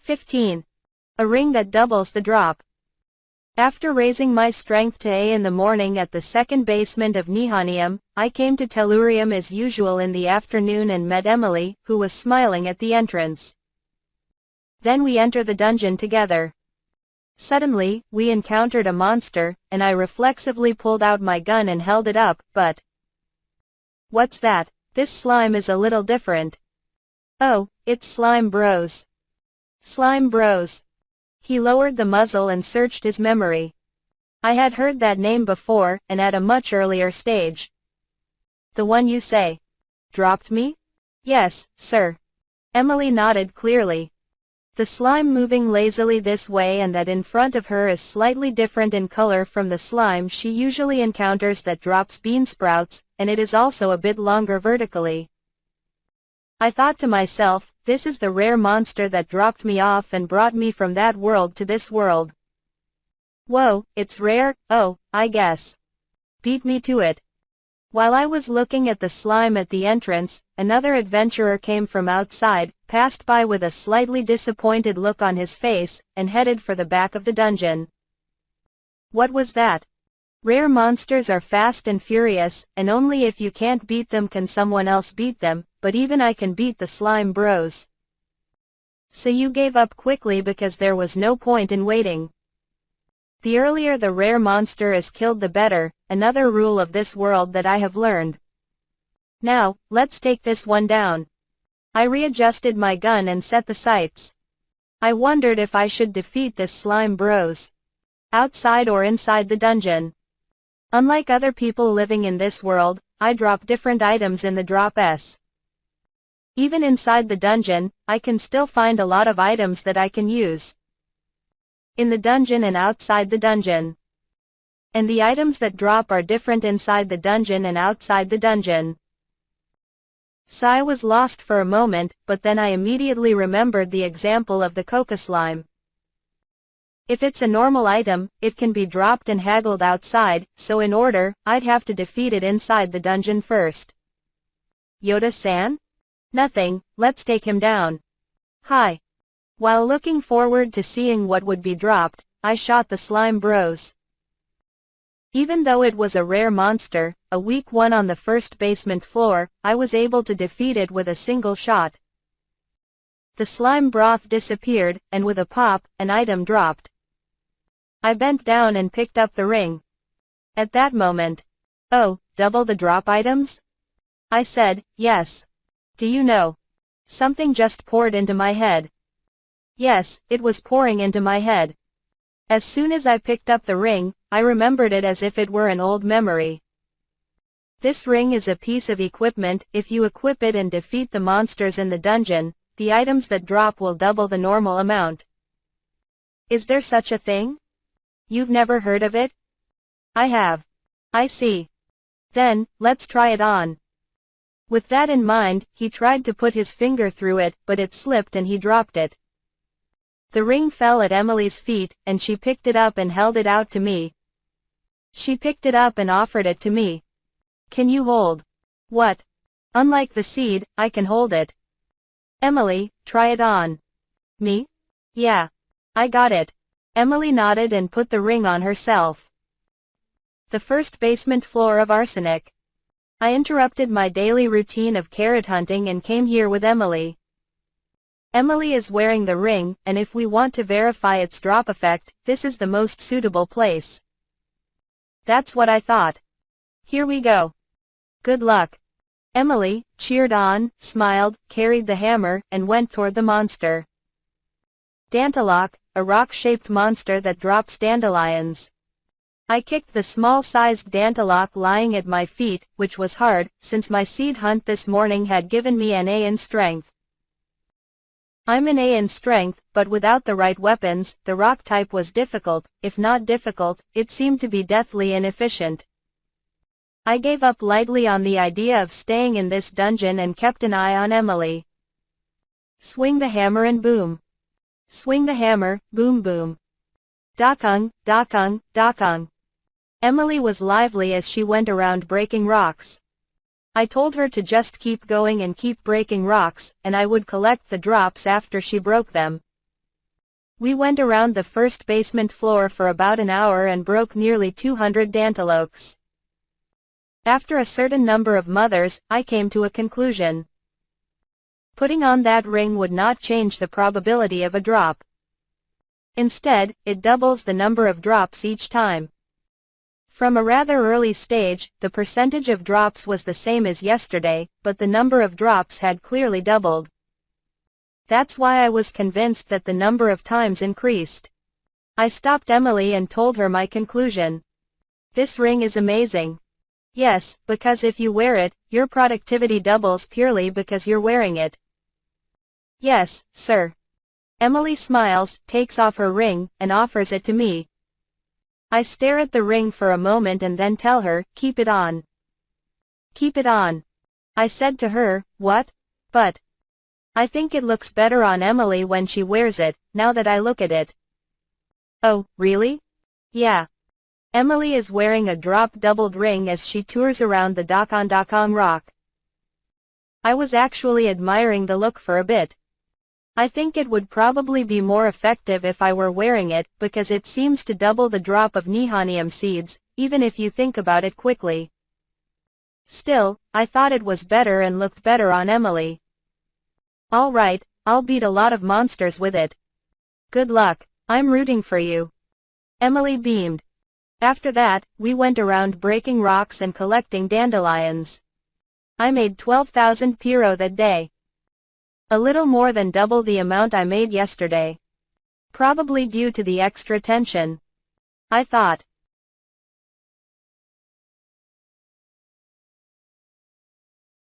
15. A ring that doubles the drop. After raising my strength to A in the morning at the second basement of Nihanium, I came to Tellurium as usual in the afternoon and met Emily, who was smiling at the entrance. Then we enter the dungeon together. Suddenly, we encountered a monster, and I reflexively pulled out my gun and held it up, but... What's that? This slime is a little different. Oh, it's Slime Bros. Slime Bros. He lowered the muzzle and searched his memory. I had heard that name before, and at a much earlier stage. The one you say. Dropped me? Yes, sir. Emily nodded clearly. The slime moving lazily this way and that in front of her is slightly different in color from the slime she usually encounters that drops bean sprouts, and it is also a bit longer vertically. I thought to myself, this is the rare monster that dropped me off and brought me from that world to this world. Whoa, it's rare? Oh, I guess. Beat me to it. While I was looking at the slime at the entrance, another adventurer came from outside, passed by with a slightly disappointed look on his face, and headed for the back of the dungeon. What was that? Rare monsters are fast and furious, and only if you can't beat them can someone else beat them, but even I can beat the Slime Bros. So you gave up quickly because there was no point in waiting. The earlier the rare monster is killed the better, another rule of this world that I have learned. Now, let's take this one down. I readjusted my gun and set the sights. I wondered if I should defeat this Slime Bros. Outside or inside the dungeon. Unlike other people living in this world, I drop different items in the drop S. Even inside the dungeon, I can still find a lot of items that I can use. In the dungeon and outside the dungeon. And the items that drop are different inside the dungeon and outside the dungeon. So I was lost for a moment, but then I immediately remembered the example of the coca slime. If it's a normal item, it can be dropped and haggled outside, so in order, I'd have to defeat it inside the dungeon first. Yoda-san? Nothing, let's take him down. Hi. While looking forward to seeing what would be dropped, I shot the Slime Bros. Even though it was a rare monster, a weak one on the first basement floor, I was able to defeat it with a single shot. The slime broth disappeared, and with a pop, an item dropped. I bent down and picked up the ring. At that moment, oh, double the drop items? I said, yes. Do you know? Something just poured into my head. Yes, it was pouring into my head. As soon as I picked up the ring, I remembered it as if it were an old memory. This ring is a piece of equipment. If you equip it and defeat the monsters in the dungeon, the items that drop will double the normal amount. Is there such a thing? You've never heard of it? I have. I see. Then, let's try it on. With that in mind, he tried to put his finger through it, but it slipped and he dropped it. The ring fell at Emily's feet, and she picked it up and held it out to me. She picked it up and offered it to me. Can you hold? What? Unlike the seed, I can hold it. Emily, try it on. Me? Yeah. I got it. Emily nodded and put the ring on herself. The first basement floor of Arsenic. I interrupted my daily routine of carrot hunting and came here with Emily. Emily is wearing the ring, and if we want to verify its drop effect, this is the most suitable place. That's what I thought. Here we go. Good luck. Emily, cheered on, smiled, carried the hammer, and went toward the monster. Dantalok, a rock-shaped monster that drops dandelions. I kicked the small-sized Dantalok lying at my feet, which was hard, since my seed hunt this morning had given me an A in strength. I'm an A in strength, but without the right weapons, the rock type was difficult. If not difficult, it seemed to be deathly inefficient. I gave up lightly on the idea of staying in this dungeon and kept an eye on Emily. Swing the hammer and boom. Swing the hammer, boom boom. Dakung, dakung, dakung. Emily was lively as she went around breaking rocks. I told her to just keep going and keep breaking rocks, and I would collect the drops after she broke them. We went around the first basement floor for about an hour and broke nearly 200 dantaloaks. After a certain number of mothers, I came to a conclusion. Putting on that ring would not change the probability of a drop. Instead, it doubles the number of drops each time. From a rather early stage, the percentage of drops was the same as yesterday, but the number of drops had clearly doubled. That's why I was convinced that the number of times increased. I stopped Emily and told her my conclusion. This ring is amazing. Yes, because if you wear it, your productivity doubles purely because you're wearing it. Yes, sir. Emily smiles, takes off her ring, and offers it to me. I stare at the ring for a moment and then tell her, keep it on. Keep it on. I said to her, what? But I think it looks better on Emily when she wears it, now that I look at it. Oh, really? Yeah. Emily is wearing a drop-doubled ring as she tours around the Dokkan Rock. I was actually admiring the look for a bit. I think it would probably be more effective if I were wearing it, because it seems to double the drop of nihonium seeds, even if you think about it quickly. Still, I thought it was better and looked better on Emily. All right, I'll beat a lot of monsters with it. Good luck, I'm rooting for you. Emily beamed. After that, we went around breaking rocks and collecting dandelions. I made 12,000 pyro that day. A little more than double the amount I made yesterday. Probably due to the extra tension. I thought.